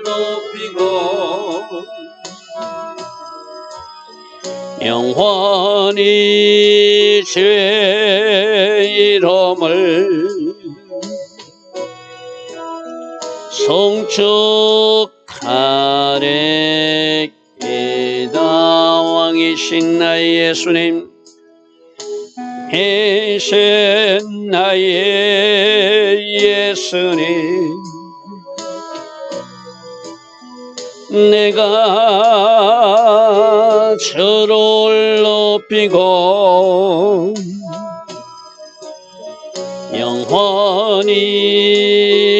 높이고 영원히 주의 이름을 송축하리이다. 왕이신 나의 예수님, 이신 나의 예수님, 내가 주를 높이고 영원히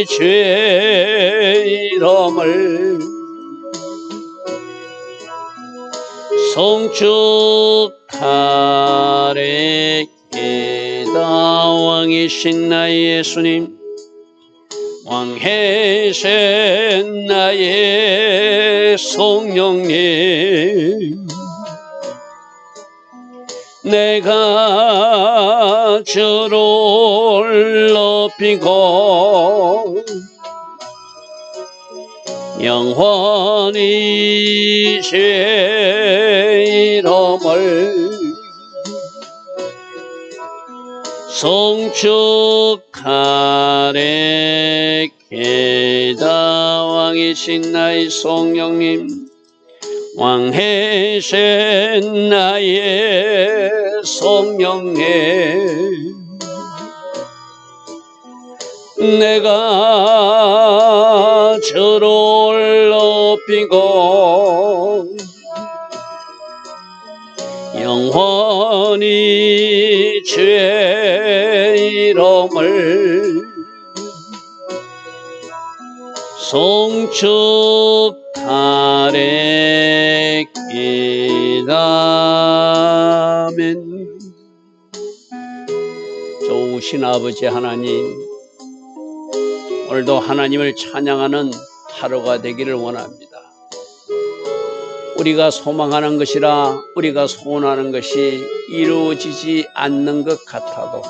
주의 이름을 송축하리이다. 왕이신 나의 예수님, 왕이신 나의 성령님, 내가 주를 높이고 영원히 주의 이름을 송축하리이다. 왕이신 나의 성령님, 왕이신 나의 성령님, 내가 주를 높이고 영원히 주의 이름을 송축하리이다. 아멘. 좋으신 아버지 하나님, 오늘도 하나님을 찬양하는 하루가 되기를 원합니다. 우리가 소망하는 것이라 우리가 소원하는 것이 이루어지지 않는 것 같아도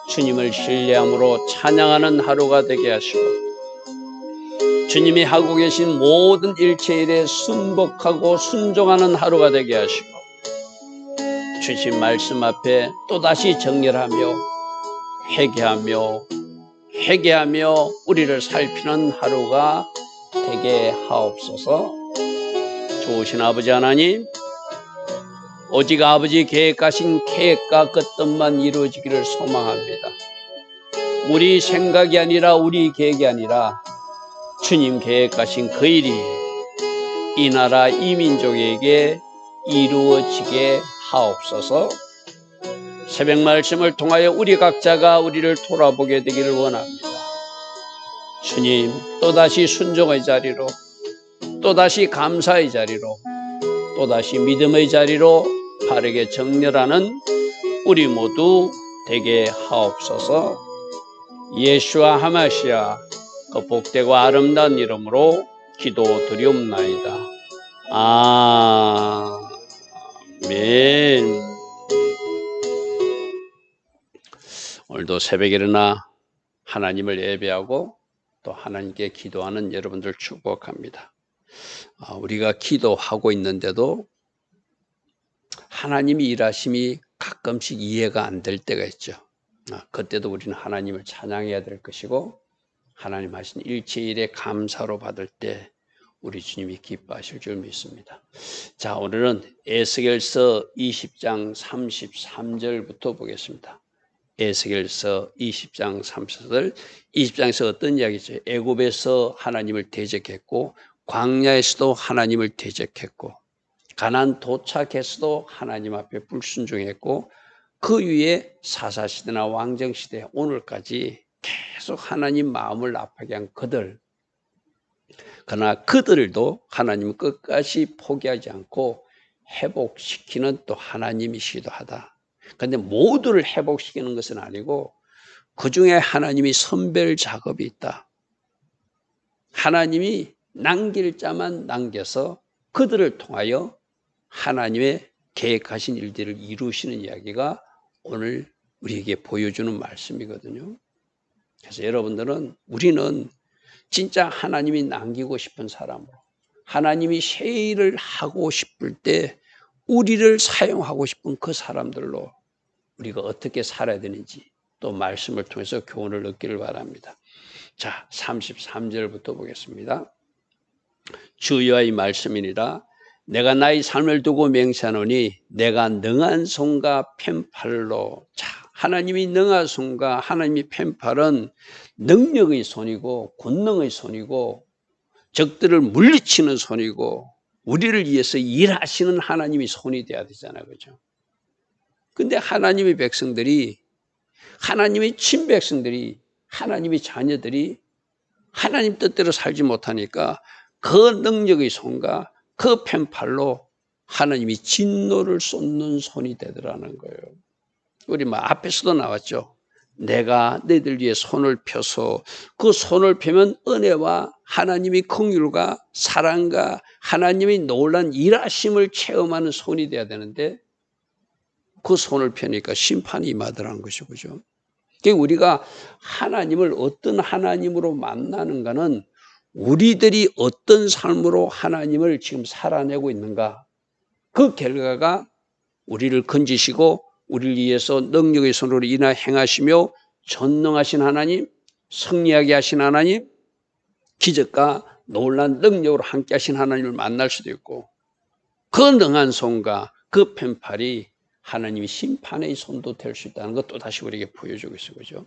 주님을 신뢰함으로 찬양하는 하루가 되게 하시고, 주님이 하고 계신 모든 일체 일에 순복하고 순종하는 하루가 되게 하시고, 주신 말씀 앞에 또다시 정결하며 회개하며 우리를 살피는 하루가 되게 하옵소서. 좋으신 아버지 하나님, 오직 아버지 계획하신 계획과 그 뜻만 이루어지기를 소망합니다. 우리 생각이 아니라 우리 계획이 아니라 주님 계획하신 그 일이 이 나라 이 민족에게 이루어지게 하옵소서. 새벽 말씀을 통하여 우리 각자가 우리를 돌아보게 되기를 원합니다. 주님, 또다시 순종의 자리로, 또다시 감사의 자리로, 또다시 믿음의 자리로 바르게 정렬하는 우리 모두 되게 하옵소서. 예수와 하마시아 그 복되고 아름다운 이름으로 기도드리옵나이다. 아멘. 오늘도 새벽에 일어나 하나님을 예배하고 또 하나님께 기도하는 여러분들 축복합니다. 우리가 기도하고 있는데도 하나님이 일하심이 가끔씩 이해가 안 될 때가 있죠. 그때도 우리는 하나님을 찬양해야 될 것이고, 하나님 하신 일체 일에 감사로 받을 때 우리 주님이 기뻐하실 줄 믿습니다. 자, 오늘은 에스겔서 20장 33절부터 보겠습니다. 에스겔서 20장 33절. 20장에서 어떤 이야기죠? 애굽에서 하나님을 대적했고, 광야에서도 하나님을 대적했고, 가나안 도착해서도 하나님 앞에 불순종했고, 그 위에 사사시대나 왕정시대 오늘까지 계속 하나님 마음을 아프게 한 그들, 그러나 그들도 하나님은 끝까지 포기하지 않고 회복시키는 또 하나님이시기도 하다. 그런데 모두를 회복시키는 것은 아니고 그 중에 하나님이 선별 작업이 있다. 하나님이 남길 자만 남겨서 그들을 통하여 하나님의 계획하신 일들을 이루시는 이야기가 오늘 우리에게 보여주는 말씀이거든요. 그래서 여러분들은, 우리는 진짜 하나님이 남기고 싶은 사람으로, 하나님이 새 일을 하고 싶을 때 우리를 사용하고 싶은 그 사람들로 우리가 어떻게 살아야 되는지 또 말씀을 통해서 교훈을 얻기를 바랍니다. 자, 33절부터 보겠습니다. 주여의 말씀이니라. 내가 나의 삶을 두고 맹세하노니 내가 능한 손과 펜팔로. 자, 하나님이 능한 손과 하나님이 펜팔은 능력의 손이고 권능의 손이고 적들을 물리치는 손이고 우리를 위해서 일하시는 하나님이 손이 돼야 되잖아요. 그죠? 근데 하나님의 백성들이, 하나님의 친백성들이, 하나님의 자녀들이 하나님 뜻대로 살지 못하니까 그 능력의 손과 그 펜팔로 하나님이 진노를 쏟는 손이 되더라는 거예요. 우리 앞에서도 나왔죠. 내가 너희들 위해 손을 펴서 그 손을 펴면 은혜와 하나님의 긍휼과 사랑과 하나님의 놀란 일하심을 체험하는 손이 돼야 되는데 그 손을 펴니까 심판이 임하더라는 것이죠. 그죠? 우리가 하나님을 어떤 하나님으로 만나는가는 우리들이 어떤 삶으로 하나님을 지금 살아내고 있는가, 그 결과가 우리를 건지시고 우리를 위해서 능력의 손으로 인하 행하시며 전능하신 하나님, 승리하게 하신 하나님, 기적과 놀란 능력으로 함께 하신 하나님을 만날 수도 있고 그 능한 손과 그 펜팔이 하나님이 심판의 손도 될 수 있다는 것 또다시 우리에게 보여주고 있어요. 그죠?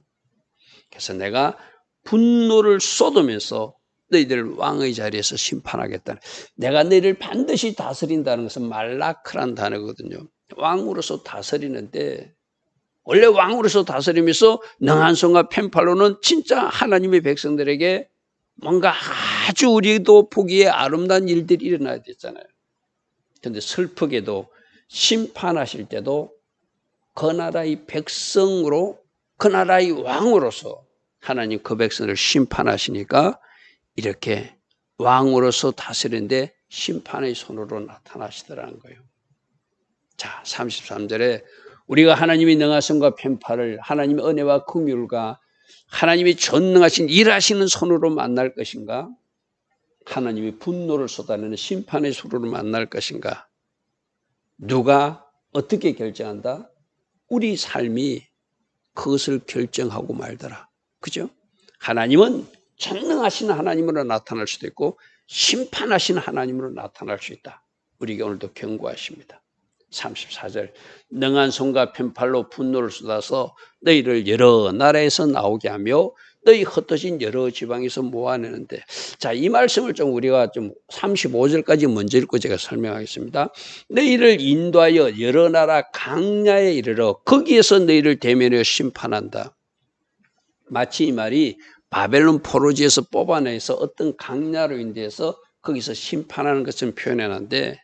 그래서 내가 분노를 쏟으면서 너희들을 왕의 자리에서 심판하겠다. 내가 너희를 반드시 다스린다는 것은 말라크란 단어거든요. 왕으로서 다스리는데 원래 왕으로서 다스리면서 능한 손과 펜팔로는 진짜 하나님의 백성들에게 뭔가 아주 우리도 보기에 아름다운 일들이 일어나야 됐잖아요. 그런데 슬프게도 심판하실 때도 그 나라의 백성으로, 그 나라의 왕으로서 하나님 그 백성을 심판하시니까 이렇게 왕으로서 다스리는데 심판의 손으로 나타나시더라는 거예요. 자, 33절에 우리가 하나님의 능하심과 펜팔을 하나님의 은혜와 긍휼과 하나님이 전능하신 일하시는 손으로 만날 것인가? 하나님이 분노를 쏟아내는 심판의 손으로 만날 것인가? 누가 어떻게 결정한다? 우리 삶이 그것을 결정하고 말더라. 그죠? 하나님은 전능하신 하나님으로 나타날 수도 있고 심판하신 하나님으로 나타날 수 있다. 우리에게 오늘도 경고하십니다. 34절 능한 손과 펜팔로 분노를 쏟아서 너희를 여러 나라에서 나오게 하며 너희 흩어진 여러 지방에서 모아내는데, 자, 이 말씀을 좀 우리가 좀 35절까지 먼저 읽고 제가 설명하겠습니다. 너희를 인도하여 여러 나라 강야에 이르러 거기에서 너희를 대면하여 심판한다. 마치 이 말이 바벨론 포로지에서 뽑아내서 어떤 강야로 인해서 거기서 심판하는 것을 표현하는데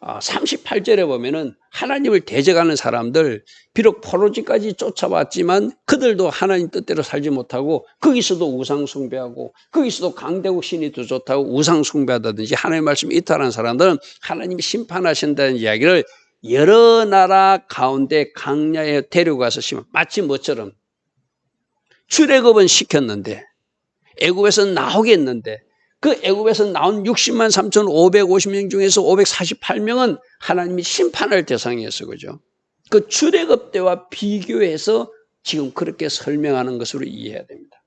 38절에 보면은 하나님을 대적하는 사람들, 비록 포로지까지 쫓아왔지만 그들도 하나님 뜻대로 살지 못하고 거기서도 우상 숭배하고 거기서도 강대국 신이 더 좋다고 우상 숭배하다든지 하나님의 말씀을 이탈하는 사람들은 하나님이 심판하신다는 이야기를 여러 나라 가운데 강야에 데려가서 심판. 마치 뭐처럼 출애굽은 시켰는데 애굽에서 나오겠는데 그 애굽에서 나온 60만 3,550명 중에서 548명은 하나님이 심판할 대상이었어요. 그죠? 그 출애굽 때와 비교해서 지금 그렇게 설명하는 것으로 이해해야 됩니다.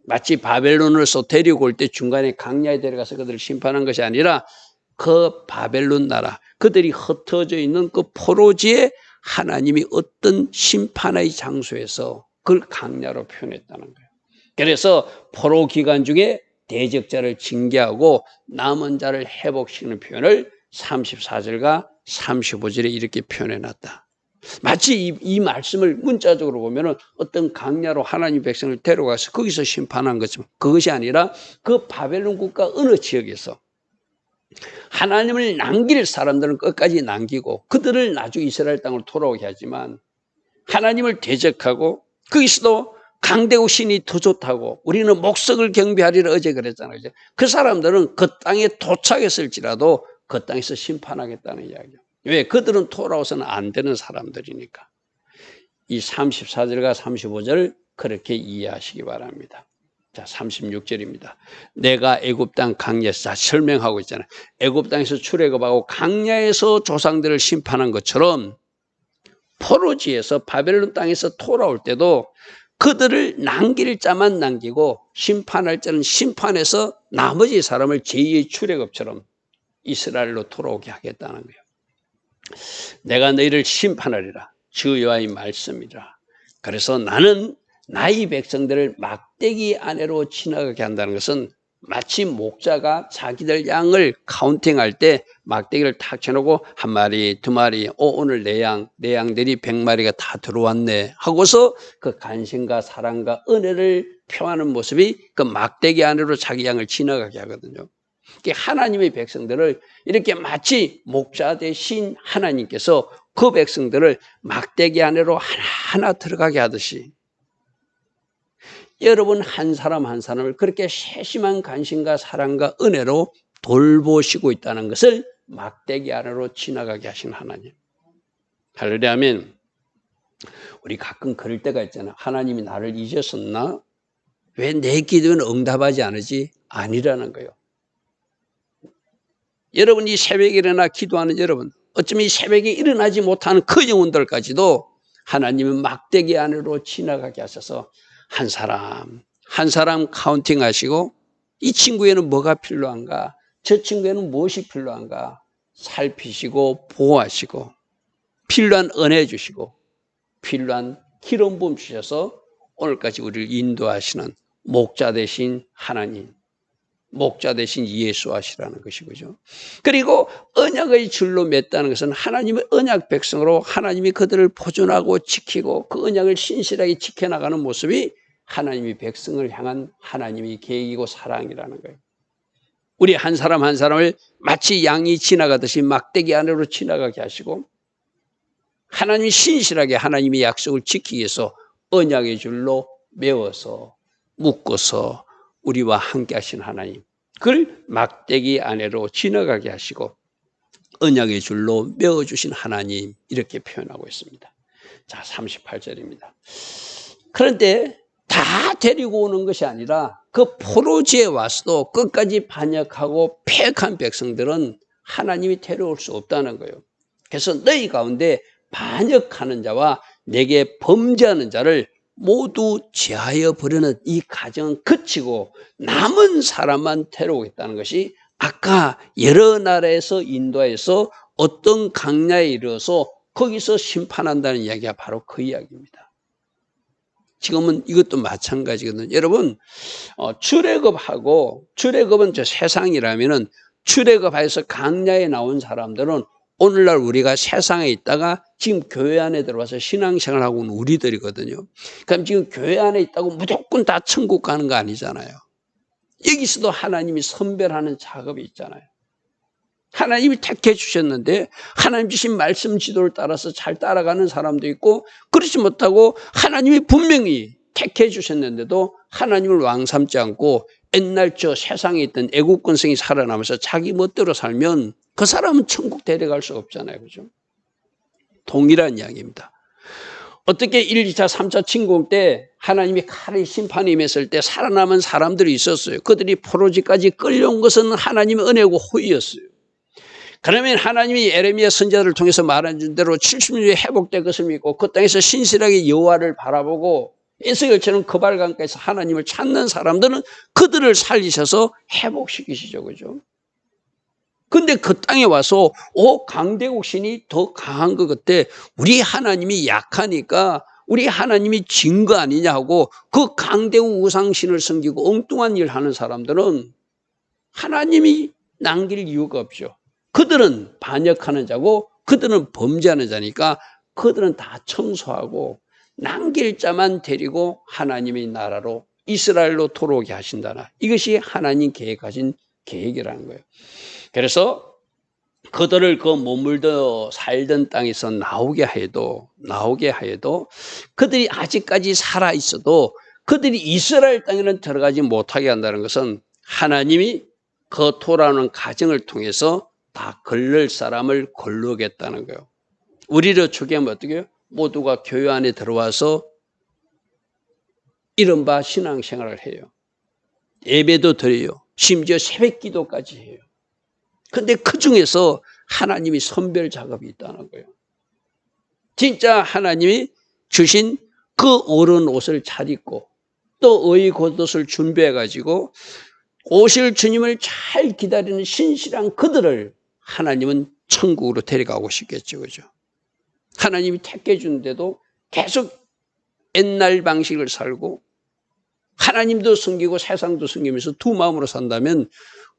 마치 바벨론으로서 데리고 올 때 중간에 강야에 데려가서 그들을 심판한 것이 아니라 그 바벨론 나라, 그들이 흩어져 있는 그 포로지에 하나님이 어떤 심판의 장소에서 그걸 강야로 표현했다는 거예요. 그래서 포로 기간 중에 대적자를 징계하고 남은 자를 회복시키는 표현을 34절과 35절에 이렇게 표현해놨다. 마치 이 말씀을 문자적으로 보면 어떤 강야로 하나님 백성을 데려가서 거기서 심판한 것처럼, 그것이 아니라 그 바벨론 국가 어느 지역에서 하나님을 남길 사람들은 끝까지 남기고 그들을 나중에 이스라엘 땅으로 돌아오게 하지만 하나님을 대적하고 거기서도 강대국 신이 더 좋다고 우리는 목석을 경배하리라 어제 그랬잖아요. 그 사람들은 그 땅에 도착했을지라도 그 땅에서 심판하겠다는 이야기예요. 왜? 그들은 돌아와서는 안 되는 사람들이니까. 이 34절과 35절을 그렇게 이해하시기 바랍니다. 자, 36절입니다. 내가 애굽 땅 강야에서 설명하고 있잖아요. 애굽 땅에서 출애굽하고 강야에서 조상들을 심판한 것처럼 포로지에서 바벨론 땅에서 돌아올 때도 그들을 남길 자만 남기고 심판할 자는 심판해서 나머지 사람을 제2의 출애굽처럼 이스라엘로 돌아오게 하겠다는 거예요. 내가 너희를 심판하리라. 주 여호와의 말씀이라. 그래서 나는 나의 백성들을 막대기 안으로 지나가게 한다는 것은 마치 목자가 자기들 양을 카운팅할 때 막대기를 탁 쳐놓고 한 마리, 두 마리, 오늘 내 양들이 100마리가 다 들어왔네 하고서 그 간신과 사랑과 은혜를 표하는 모습이 그 막대기 안으로 자기 양을 지나가게 하거든요. 하나님의 백성들을 이렇게 마치 목자 대신 하나님께서 그 백성들을 막대기 안으로 하나하나 들어가게 하듯이 여러분 한 사람 한 사람을 그렇게 세심한 관심과 사랑과 은혜로 돌보시고 있다는 것을 막대기 안으로 지나가게 하신 하나님. 할렐루야 아멘. 우리 가끔 그럴 때가 있잖아. 하나님이 나를 잊으셨나? 왜 내 기도는 응답하지 않으지? 아니라는 거예요. 여러분이 새벽에 일어나 기도하는 여러분, 어쩌면 이 새벽에 일어나지 못하는 그 영혼들까지도 하나님은 막대기 안으로 지나가게 하셔서 한 사람 카운팅 하시고 이 친구에는 뭐가 필요한가? 저 친구에는 무엇이 필요한가? 살피시고 보호하시고 필요한 은혜 주시고 필요한 기름 부음 주셔서 오늘까지 우리를 인도하시는 목자 되신 하나님, 목자 되신 예수 하시라는 것이죠. 그리고 언약의 줄로 맺다는 것은 하나님의 언약 백성으로 하나님이 그들을 보존하고 지키고 그 언약을 신실하게 지켜나가는 모습이 하나님이 백성을 향한 하나님의 계획이고 사랑이라는 거예요. 우리 한 사람 한 사람을 마치 양이 지나가듯이 막대기 안으로 지나가게 하시고 하나님이 신실하게 하나님의 약속을 지키기 위해서 언약의 줄로 메워서 묶어서 우리와 함께 하신 하나님, 그걸 막대기 안으로 지나가게 하시고 언약의 줄로 메워주신 하나님, 이렇게 표현하고 있습니다. 자, 38절입니다. 그런데 다 데리고 오는 것이 아니라 그 포로지에 와서도 끝까지 반역하고 패역한 백성들은 하나님이 데려올 수 없다는 거예요. 그래서 너희 가운데 반역하는 자와 내게 범죄하는 자를 모두 제하여 버리는 이 가정은 그치고 남은 사람만 데려오겠다는 것이 아까 여러 나라에서 인도해서 어떤 강야에 이르러서 거기서 심판한다는 이야기가 바로 그 이야기입니다. 지금은 이것도 마찬가지거든요. 여러분, 출애굽은 저 세상이라면은 출애굽해서 강야에 나온 사람들은 오늘날 우리가 세상에 있다가 지금 교회 안에 들어와서 신앙생활 하고 있는 우리들이거든요. 그럼 지금 교회 안에 있다고 무조건 다 천국 가는 거 아니잖아요. 여기서도 하나님이 선별하는 작업이 있잖아요. 하나님이 택해 주셨는데 하나님 주신 말씀 지도를 따라서 잘 따라가는 사람도 있고 그렇지 못하고 하나님이 분명히 택해 주셨는데도 하나님을 왕 삼지 않고 옛날 저 세상에 있던 애국 근성이 살아남아서 자기 멋대로 살면 그 사람은 천국 데려갈 수 없잖아요. 그죠? 동일한 이야기입니다. 어떻게 1, 2차, 3차 침공 때 하나님이 칼의 심판이 임했을 때 살아남은 사람들이 있었어요. 그들이 포로지까지 끌려온 것은 하나님의 은혜고 호의였어요. 그러면 하나님이 에레미야 선지자를 통해서 말한 대로 70년에 회복될 것을 믿고 그 땅에서 신실하게 여호와를 바라보고 에스겔처럼 거발강가에서 하나님을 찾는 사람들은 그들을 살리셔서 회복시키시죠. 그죠? 근데 그 땅에 와서 강대국 신이 더 강한 것 같아. 우리 하나님이 약하니까 우리 하나님이 진 거 아니냐 하고 그 강대국 우상신을 섬기고 엉뚱한 일 하는 사람들은 하나님이 남길 이유가 없죠. 그들은 반역하는 자고 그들은 범죄하는 자니까 그들은 다 청소하고 남길 자만 데리고 하나님의 나라로 이스라엘로 돌아오게 하신다나. 이것이 하나님 계획하신 계획이라는 거예요. 그래서 그들을 그 머물러 살던 땅에서 나오게 하여도 그들이 아직까지 살아 있어도 그들이 이스라엘 땅에는 들어가지 못하게 한다는 것은 하나님이 그 돌아오는 과정을 통해서 다 걸릴 사람을 걸르겠다는 거예요. 우리를 초기하면 어떻게 해요? 모두가 교회 안에 들어와서 이른바 신앙생활을 해요. 예배도 드려요. 심지어 새벽 기도까지 해요. 근데 그 중에서 하나님이 선별 작업이 있다는 거예요. 진짜 하나님이 주신 그 옳은 옷을 잘 입고 또 의의 겉옷을 준비해가지고 오실 주님을 잘 기다리는 신실한 그들을 하나님은 천국으로 데려가고 싶겠죠. 그죠? 하나님이 택해 주는데도 계속 옛날 방식을 살고 하나님도 섬기고 세상도 섬기면서 두 마음으로 산다면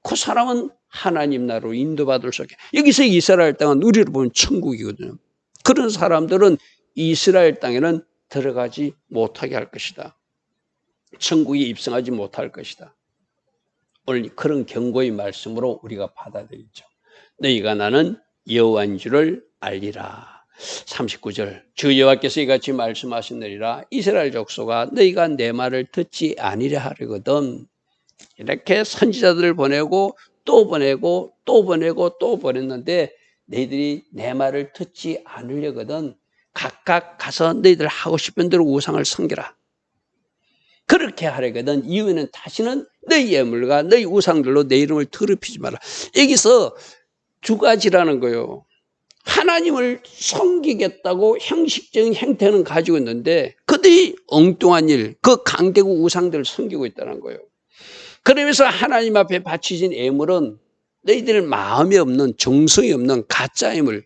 그 사람은 하나님 나라로 인도받을 수 없게. 여기서 이스라엘 땅은 우리로 보면 천국이거든요. 그런 사람들은 이스라엘 땅에는 들어가지 못하게 할 것이다. 천국에 입성하지 못할 것이다. 오늘 그런 경고의 말씀으로 우리가 받아들이죠. 너희가 나는 여호와인 줄을 알리라. 39절 주 여호와께서 이같이 말씀하시느니라. 이스라엘 족속아 너희가 내 말을 듣지 아니려 하려거든. 이렇게 선지자들을 보내고 또 보내고 또 보내고 또 보냈는데 너희들이 내 말을 듣지 않으려거든. 각각 가서 너희들 하고 싶은 대로 우상을 섬겨라. 그렇게 하려거든. 이유는 다시는 너희 예물과 너희 우상들로 내 이름을 더럽히지 마라. 여기서 두 가지라는 거예요. 하나님을 섬기겠다고 형식적인 행태는 가지고 있는데 그들이 엉뚱한 일, 그 강대국 우상들을 섬기고 있다는 거예요. 그러면서 하나님 앞에 바치신 예물은 너희들 마음이 없는, 정성이 없는 가짜 예물,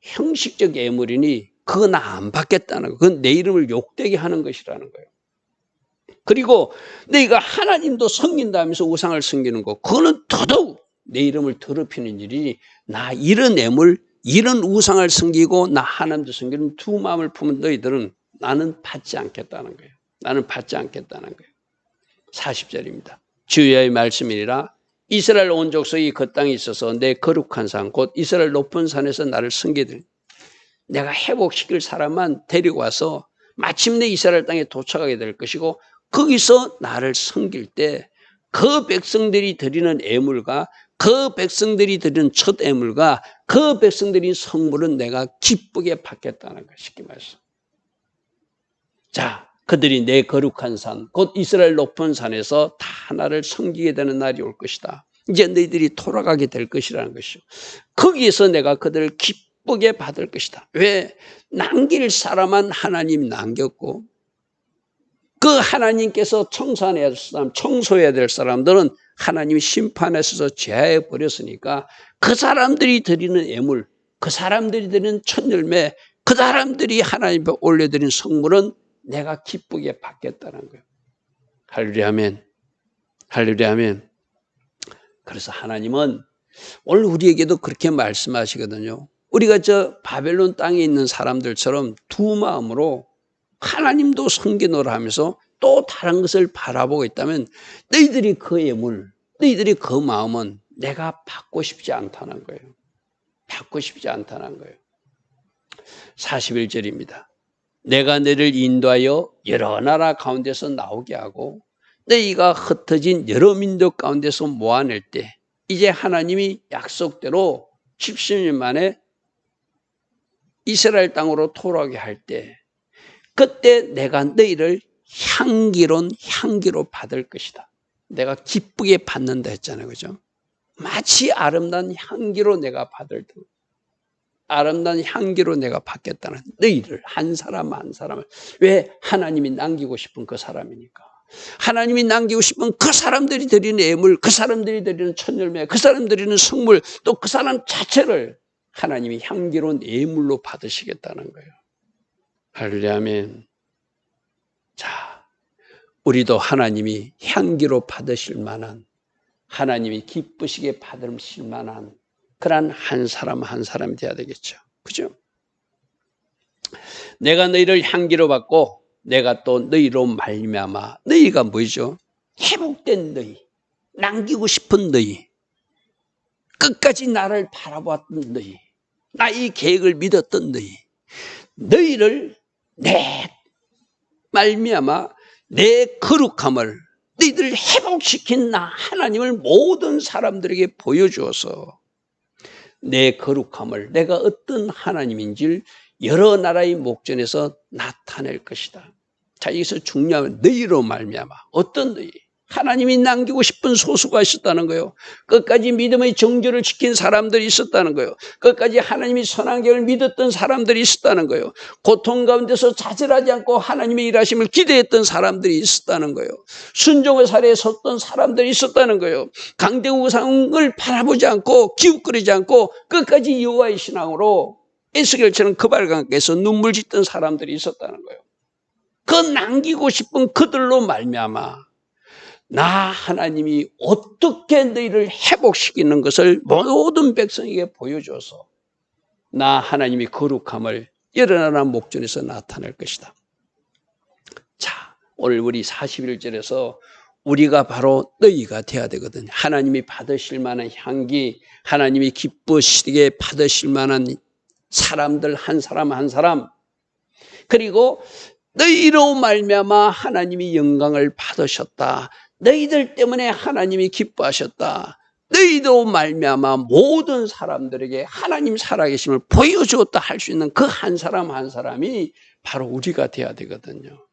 형식적 예물이니 그거 나 안 받겠다는 거예요. 그건 내 이름을 욕되게 하는 것이라는 거예요. 그리고 너희가 하나님도 섬긴다면서 우상을 섬기는 거, 그거는 더더욱 내 이름을 더럽히는 일이니 나 이런 예물, 이런 우상을 섬기고 나 하나님도 섬기는 두 마음을 품은 너희들은 나는 받지 않겠다는 거예요. 나는 받지 않겠다는 거예요. 40절입니다. 주의 말씀이니라. 이스라엘 온 족속이 그 땅에 있어서 내 거룩한 산 곧 이스라엘 높은 산에서 나를 섬기더니 내가 회복시킬 사람만 데리고 와서 마침내 이스라엘 땅에 도착하게 될 것이고 거기서 나를 섬길 때 그 백성들이 드리는 예물과 그 백성들이 드리는 첫 예물과 그 백성들이 성물은 내가 기쁘게 받겠다는 것 쉽게 말해서. 자, 그들이 내 거룩한 산, 곧 이스라엘 높은 산에서 다 나를 섬기게 되는 날이 올 것이다. 이제 너희들이 돌아가게 될 것이라는 것이요. 거기에서 내가 그들을 기쁘게 받을 것이다. 왜? 남길 사람은 하나님이 남겼고 그 하나님께서 청소해야 될 사람, 청소해야 될 사람들은 하나님이 심판하셔서 제하해 버렸으니까 그 사람들이 드리는 예물, 그 사람들이 드리는 첫 열매, 그 사람들이 하나님 앞에 올려드린 성물은 내가 기쁘게 받겠다는 거예요. 할렐루야 아멘. 할렐루야 아멘. 그래서 하나님은 오늘 우리에게도 그렇게 말씀하시거든요. 우리가 저 바벨론 땅에 있는 사람들처럼 두 마음으로 하나님도 섬기노라 하면서 또 다른 것을 바라보고 있다면 너희들이 그 예물, 너희들이 그 마음은 내가 받고 싶지 않다는 거예요. 받고 싶지 않다는 거예요. 41절입니다. 내가 너를 인도하여 여러 나라 가운데서 나오게 하고 너희가 흩어진 여러 민족 가운데서 모아낼 때 이제 하나님이 약속대로 70년 만에 이스라엘 땅으로 돌아오게 할 때 그때 내가 너희를 향기로 받을 것이다. 내가 기쁘게 받는다 했잖아요. 그죠? 마치 아름다운 향기로 내가 받을 때 아름다운 향기로 내가 받겠다는 너희를 한 사람 한 사람을. 왜? 하나님이 남기고 싶은 그 사람이니까. 하나님이 남기고 싶은 그 사람들이 드리는 예물, 그 사람들이 드리는 첫열매, 그 사람들이 드리는 성물, 또 그 사람 자체를 하나님이 향기로운 예물로 받으시겠다는 거예요. 할렐루야 아멘. 자, 우리도 하나님이 향기로 받으실 만한, 하나님이 기쁘시게 받으실 만한 그런 한 사람 한 사람이 돼야 되겠죠. 그죠? 내가 너희를 향기로 받고 내가 또 너희로 말미암아, 너희가 뭐죠? 회복된 너희, 남기고 싶은 너희, 끝까지 나를 바라보았던 너희, 나의 계획을 믿었던 너희, 너희를 내 말미암아 내 거룩함을 너희들을 회복시킨 나 하나님을 모든 사람들에게 보여주어서 내 거룩함을 내가 어떤 하나님인지를 여러 나라의 목전에서 나타낼 것이다. 자, 여기서 중요한 너희로 말미암아. 어떤 너희? 하나님이 남기고 싶은 소수가 있었다는 거예요. 끝까지 믿음의 정절을 지킨 사람들이 있었다는 거예요. 끝까지 하나님이 선한 길을 믿었던 사람들이 있었다는 거예요. 고통 가운데서 좌절하지 않고 하나님의 일하심을 기대했던 사람들이 있었다는 거예요. 순종의 사례에 섰던 사람들이 있었다는 거예요. 강대우상을 바라보지 않고 기웃거리지 않고 끝까지 여호와의 신앙으로 에스겔처럼 그발강가에서 눈물 짓던 사람들이 있었다는 거예요. 그 남기고 싶은 그들로 말미암아 나 하나님이 어떻게 너희를 회복시키는 것을 모든 백성에게 보여줘서 나 하나님이 거룩함을 일어나는 목전에서 나타낼 것이다. 자, 오늘 우리 41절에서 우리가 바로 너희가 돼야 되거든요. 하나님이 받으실 만한 향기, 하나님이 기쁘시게 받으실 만한 사람들 한 사람 한 사람, 그리고 너희로 말미암아 하나님이 영광을 받으셨다. 너희들 때문에 하나님이 기뻐하셨다. 너희도 말미암아 모든 사람들에게 하나님 살아계심을 보여주었다 할 수 있는 그 한 사람 한 사람이 바로 우리가 돼야 되거든요.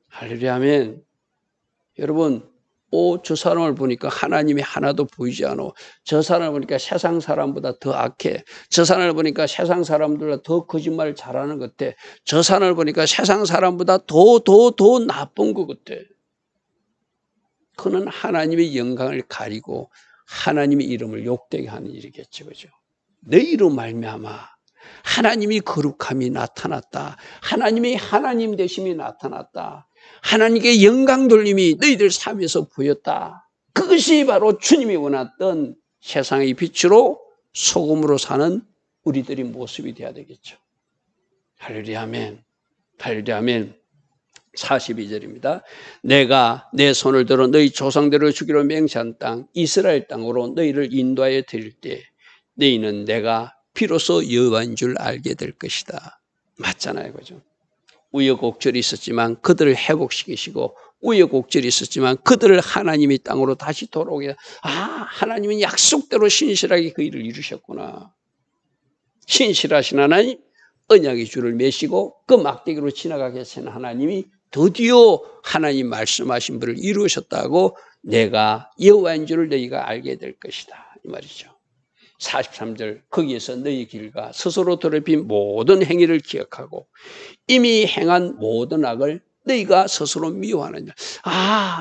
할렐루야 아멘. 여러분, 저 사람을 보니까 하나님이 하나도 보이지 않아. 저 사람을 보니까 세상 사람보다 더 악해. 저 사람을 보니까 세상 사람들보다 더 거짓말을 잘하는 것 같아. 저 사람을 보니까 세상 사람보다 더 나쁜 것 같아. 그는 하나님의 영광을 가리고 하나님의 이름을 욕되게 하는 일이겠죠. 그죠? 너희로 말미암아 하나님이 거룩함이 나타났다. 하나님의 하나님 되심이 나타났다. 하나님께 영광 돌림이 너희들 삶에서 보였다. 그것이 바로 주님이 원했던 세상의 빛으로 소금으로 사는 우리들의 모습이 되어야 되겠죠. 할렐루야 아멘. 할렐루야 아멘. 42절입니다. 내가 내 손을 들어 너희 조상들을 주기로 맹세한 땅 이스라엘 땅으로 너희를 인도하여 드릴 때 너희는 내가 비로소 여호와인 줄 알게 될 것이다. 맞잖아요. 그죠? 우여곡절이 있었지만 그들을 회복시키시고 우여곡절이 있었지만 그들을 하나님의 땅으로 다시 돌아오게 하나님은 약속대로 신실하게 그 일을 이루셨구나. 신실하신 하나님 언약의 줄을 매시고 그 막대기로 지나가게 하신 하나님이 드디어 하나님 말씀하신 분을 이루셨다고 내가 여호와인 줄을 너희가 알게 될 것이다. 이 말이죠. 43절 거기에서 너희 길과 스스로 더럽힌 모든 행위를 기억하고 이미 행한 모든 악을 너희가 스스로 미워하느냐.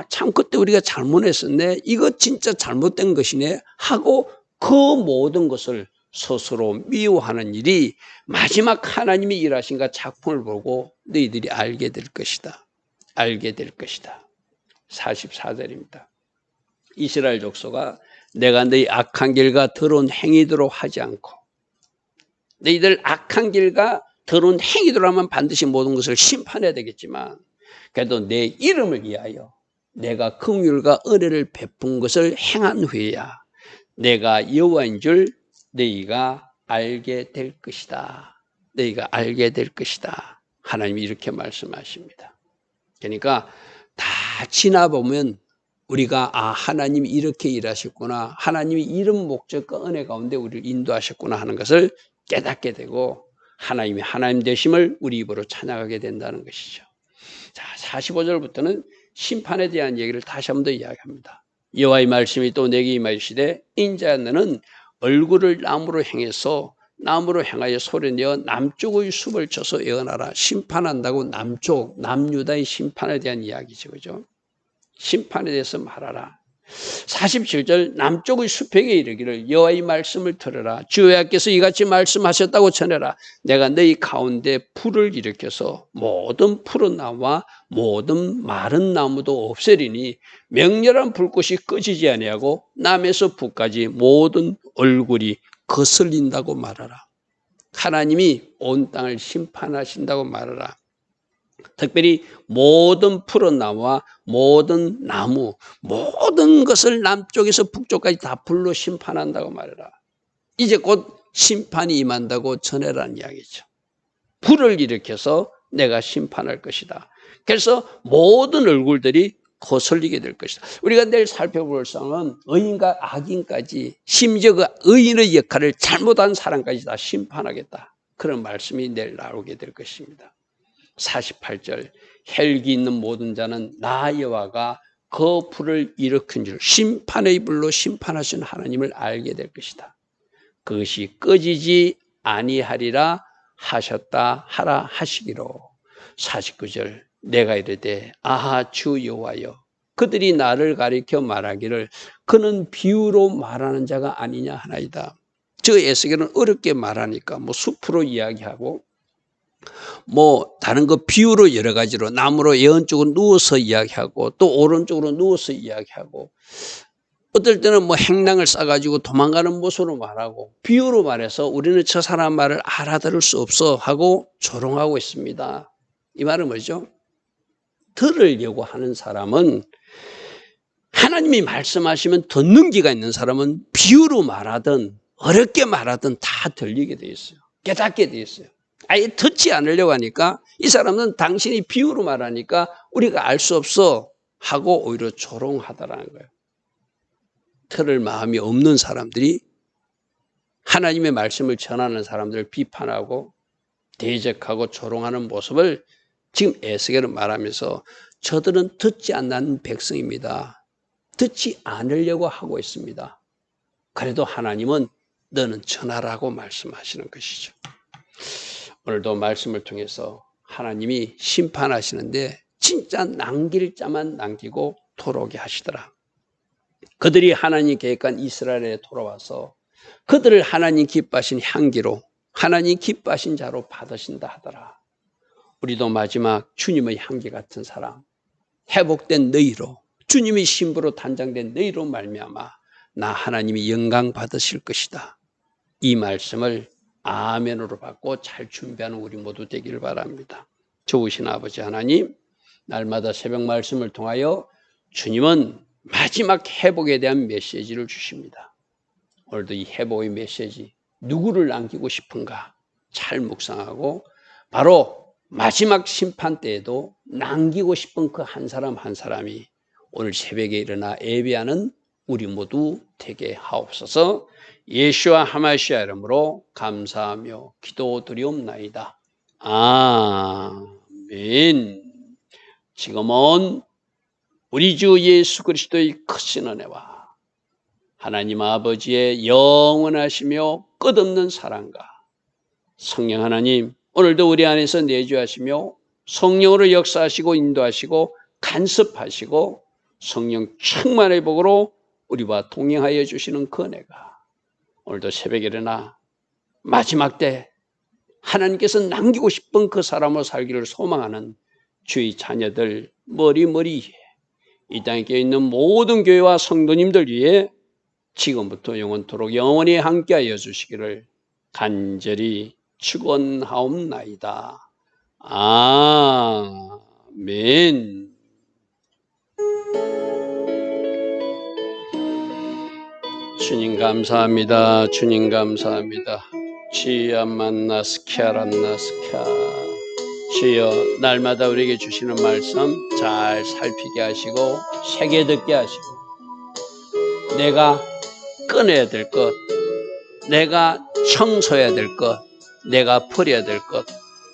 참 그때 우리가 잘못했었네. 이거 진짜 잘못된 것이네 하고 그 모든 것을 스스로 미워하는 일이 마지막 하나님이 일하신가 작품을 보고 너희들이 알게 될 것이다. 알게 될 것이다. 44절입니다. 이스라엘 족속아 내가 너희 악한 길과 더러운 행위대로 하지 않고 너희들 악한 길과 더러운 행위대로 하면 반드시 모든 것을 심판해야 되겠지만 그래도 내 이름을 위하여 내가 긍휼과 은혜를 베푼 것을 행한 후에야 내가 여호와인 줄 너희가 알게 될 것이다. 너희가 알게 될 것이다. 하나님이 이렇게 말씀하십니다. 그러니까 다 지나보면 우리가 하나님이 이렇게 일하셨구나. 하나님이 이런 목적과 은혜 가운데 우리를 인도하셨구나 하는 것을 깨닫게 되고 하나님이 하나님 되심을 우리 입으로 찬양하게 된다는 것이죠. 자, 45절부터는 심판에 대한 얘기를 다시 한 번 더 이야기합니다. 여호와의 말씀이 또 내게 임하시되 인자야 너는 얼굴을 남으로 향하여 소리내어 남쪽의 숲을 쳐서 예언하라. 심판한다고 남유다의 심판에 대한 이야기죠. 그죠? 심판에 대해서 말하라. 47절 남쪽의 숲에게 이르기를 여호와의 말씀을 들으라. 주 여호와께서 이같이 말씀하셨다고 전해라. 내가 너희 가운데 불을 일으켜서 모든 푸른 나무와 모든 마른 나무도 없애리니 맹렬한 불꽃이 꺼지지 아니하고 남에서 북까지 모든 얼굴이 거슬린다고 말하라. 하나님이 온 땅을 심판하신다고 말하라. 특별히 모든 푸른 나무와 모든 나무, 모든 것을 남쪽에서 북쪽까지 다 불로 심판한다고 말해라. 이제 곧 심판이 임한다고 전해라는 이야기죠. 불을 일으켜서 내가 심판할 것이다. 그래서 모든 얼굴들이 거슬리게 될 것이다. 우리가 내일 살펴볼 사항은 의인과 악인까지 심지어 그 의인의 역할을 잘못한 사람까지 다 심판하겠다. 그런 말씀이 내일 나오게 될 것입니다. 48절 혈기 있는 모든 자는 나 여호와가 그 불을 일으킨 줄 심판의 불로 심판하신 하나님을 알게 될 것이다. 그것이 꺼지지 아니하리라 하셨다 하라 하시기로. 49절 내가 이르되 아하 주 여호와여 그들이 나를 가리켜 말하기를 그는 비유로 말하는 자가 아니냐 하나이다. 저 에스겔은 어렵게 말하니까 뭐 숲으로 이야기하고 뭐 다른 거 비유로 여러 가지로 나무로 왼쪽으로 누워서 이야기하고 또 오른쪽으로 누워서 이야기하고 어떨 때는 뭐 행랑을 싸가지고 도망가는 모습으로 말하고 비유로 말해서 우리는 저 사람 말을 알아들을 수 없어 하고 조롱하고 있습니다. 이 말은 뭐죠? 들으려고 하는 사람은 하나님이 말씀하시면 듣는 귀가 있는 사람은 비유로 말하든 어렵게 말하든 다 들리게 돼 있어요. 깨닫게 돼 있어요. 아예 듣지 않으려고 하니까 이 사람은 당신이 비유로 말하니까 우리가 알 수 없어 하고 오히려 조롱하더라는 거예요. 들을 마음이 없는 사람들이 하나님의 말씀을 전하는 사람들을 비판하고 대적하고 조롱하는 모습을 지금 에스겔은 말하면서 저들은 듣지 않는 백성입니다. 듣지 않으려고 하고 있습니다. 그래도 하나님은 너는 전하라고 말씀하시는 것이죠. 오늘도 말씀을 통해서 하나님이 심판하시는데 진짜 남길 자만 남기고 돌아오게 하시더라. 그들이 하나님 계획한 이스라엘에 돌아와서 그들을 하나님 기뻐하신 향기로 하나님 기뻐하신 자로 받으신다 하더라. 우리도 마지막 주님의 향기 같은 사람, 회복된 너희로 주님의 신부로 단장된 너희로 말미암아 나 하나님이 영광 받으실 것이다. 이 말씀을 아멘으로 받고 잘 준비하는 우리 모두 되기를 바랍니다. 좋으신 아버지 하나님, 날마다 새벽 말씀을 통하여 주님은 마지막 회복에 대한 메시지를 주십니다. 오늘도 이 회복의 메시지 누구를 남기고 싶은가 잘 묵상하고 바로 마지막 심판 때에도 남기고 싶은 그 한 사람 한 사람이 오늘 새벽에 일어나 예배하는 우리 모두 되게 하옵소서. 예수와 하마시아 이름으로 감사하며 기도드리옵나이다. 아멘. 지금은 우리 주 예수 그리스도의 크신 은혜와 하나님 아버지의 영원하시며 끝없는 사랑과 성령 하나님 오늘도 우리 안에서 내주하시며 성령으로 역사하시고 인도하시고 간섭하시고 성령 충만의 복으로 우리와 동행하여 주시는 그 은혜가 오늘도 새벽에 일어나 마지막 때 하나님께서 남기고 싶은 그 사람으로 살기를 소망하는 주의 자녀들 머리머리에 이 땅에 있는 모든 교회와 성도님들 위해 지금부터 영원토록 영원히 함께하여 주시기를 간절히 축원하옵나이다. 아멘. 주님 감사합니다. 주님 감사합니다. 주여 만나스키아란나스카. 주여 날마다 우리에게 주시는 말씀 잘 살피게 하시고 새겨 듣게 하시고 내가 꺼내야 될 것, 내가 청소해야 될 것, 내가 버려야 될 것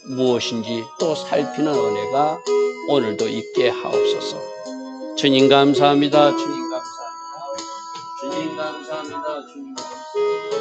무엇인지 또 살피는 은혜가 오늘도 있게 하옵소서. 주님 감사합니다. 주님 감사합니다. 주님 감사합니다. 주님 감사합니다.